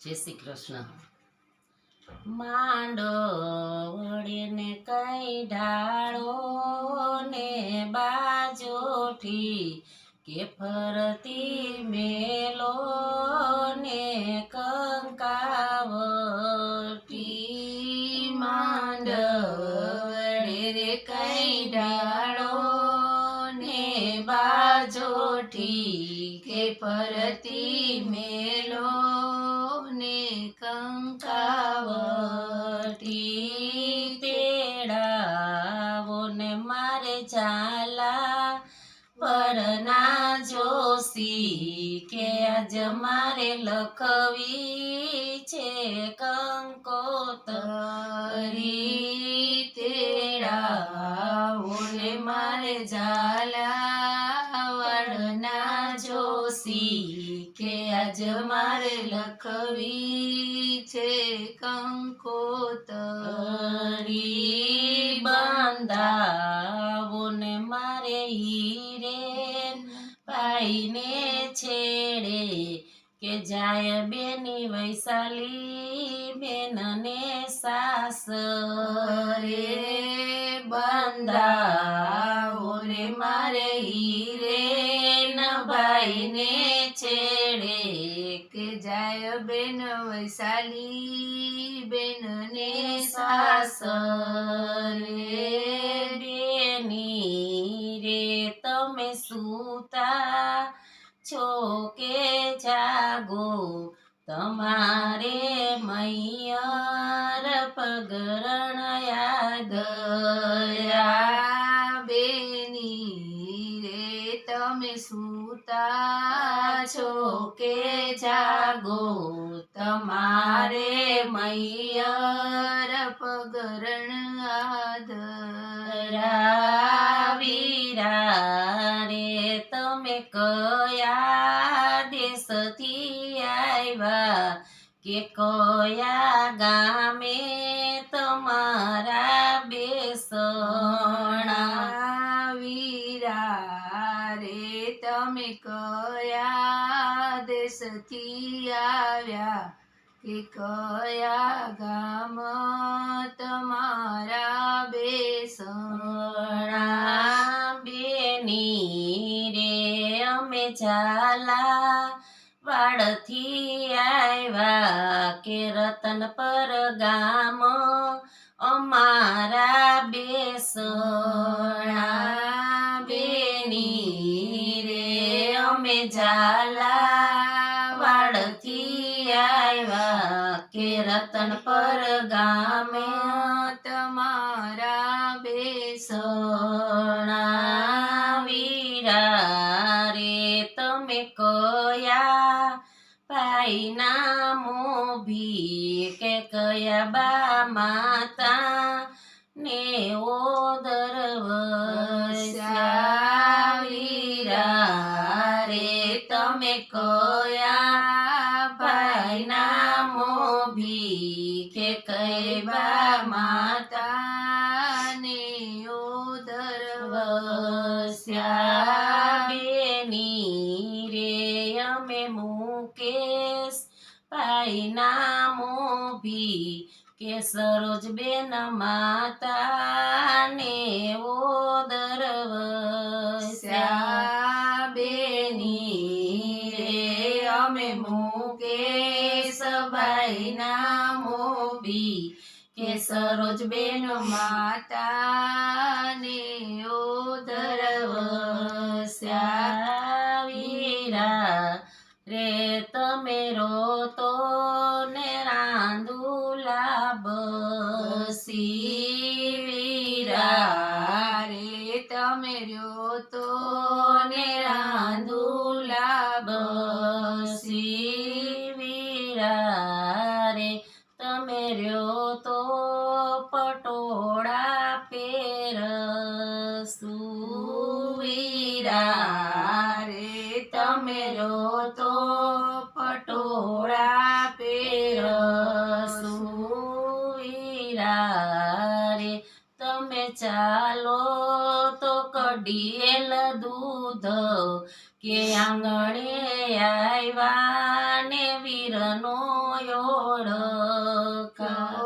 જય શ્રી કૃષ્ણ. માંડવડે ને કઈ ઢાળો ને બાજોઠી કે ફરતી મેલો ને કંકાવટી. માંડવડે રે કઈ ઢાળો ને બાજોઠી કે ફરતી મેલો ને કંકાવટી. તેડાવો ને મારે ઝાલા પરના જોશી કે આજ મારે લખવી છે કંકોતરી. તેડાવો ને મારે ઝાલા વડના જોશી કે આજ મારે લખવી છે કંકોતરી. બંધાવો ને મારે હીરે પાઈને છેડે કે જાય બેની વૈશાલી બેનને સાસરે. બંધાવો ને મારે હીરે ભાઈને છેડે કે જાય બેન વૈશાલી બેનને સાસરે. બેની રે તમે સૂતા છો કે જાગો તમારે મૈયર પગરણ યાદ ગયા. બેની રે તમે સૂતા છો કે જાગો તમારે મૈયર પગરણ આદરા. વીરા રે તમે કયા દેશથી આવ્યા કે કયા ગામે તમારા બેસણા. વીરા રે તમે કયા દેશથી આવ્યા કે કયા ગામ તમારા બેસણા. બેની રે અમે ઝાલા વાડથી આવ્યા કે રતનપર ગામ અમારા બેસણા. બેની રે અમે ઝાલા વાડથી આવ્યા કે રતનપર ગામે તમારા બેસણા. વીરા રે તમે કયા ભાઈના મોભી કે કયા બા માતા ને ઓદરવસ્યા. વીરા રે તમે કયા ભાઈના મોભી કે કયા માતા ને ઓદરવસ્યા. બેની રે અમે મુકેશ ભાઈના મોભી કે સરોજબેન માતા ને ઓદરવસ્યા. બેની રે અમે મુકેશ ભાઈના મોભી કે સરોજબેન માતા ને ઓદરવસ્યા. વીરા રે તમે રોતો ને રાંદુલા બસી. વીરા રે તમે રોતો ને રાંદુલા બસી. વીરા રે તમે રોતો પટોળા પહેરશું. વીરા રે તમે રોતો પટોળા પહેરશું. વીરા રે તમે ચાલો તો કઢીએલ દૂધ કે આંગણે આવ્યા ને વીર વીરનો ઓળખા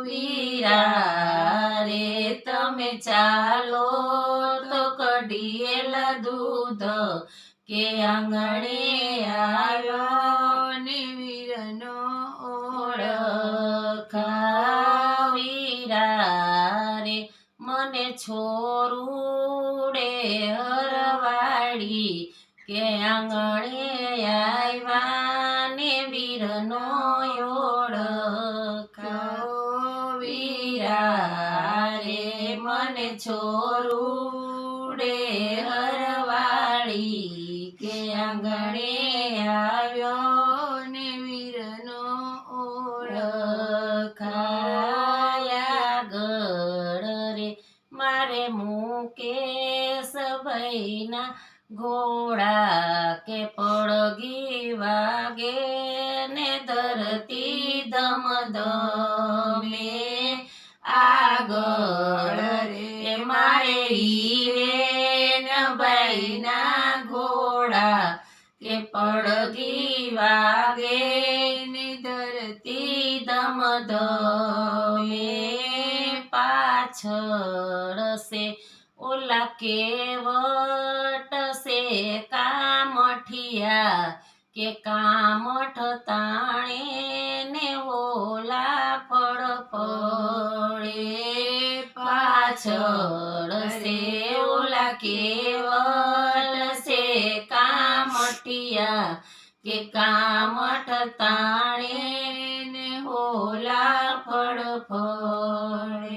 વીરા રે તમે ચાલો તો કઢીએલા દૂધ કે આંગણે આવ્યો ને વીરનો ઓળખા વીરા રે મને છોરુડે હરવાડી કે આંગણે આવ્યા ને વીરનો ઓળખા વીરા રે મને છોરુડે હરવાડી કે આંગણે આવ્યો ને વીરનો ઓળખાયા ગઢ રે મારે મુકેશ ભાઈના ઘોડા કે પડગી વાગે ને ધરતી ધમધમે આગળ રે મારે હીરેન ભાઈના ઘોડા કે પડગી વાગે ને ધરતી ધમધમે પાછળ સે ઓલા કેવટ સે કામઠિયા કે કામઠ તાણે ને ઓલા ફળ પડે પાછળ સે ઓલા કેવટ સે કામઠિયા કે કામઠ તાણે ને ઓલા ફળ પડે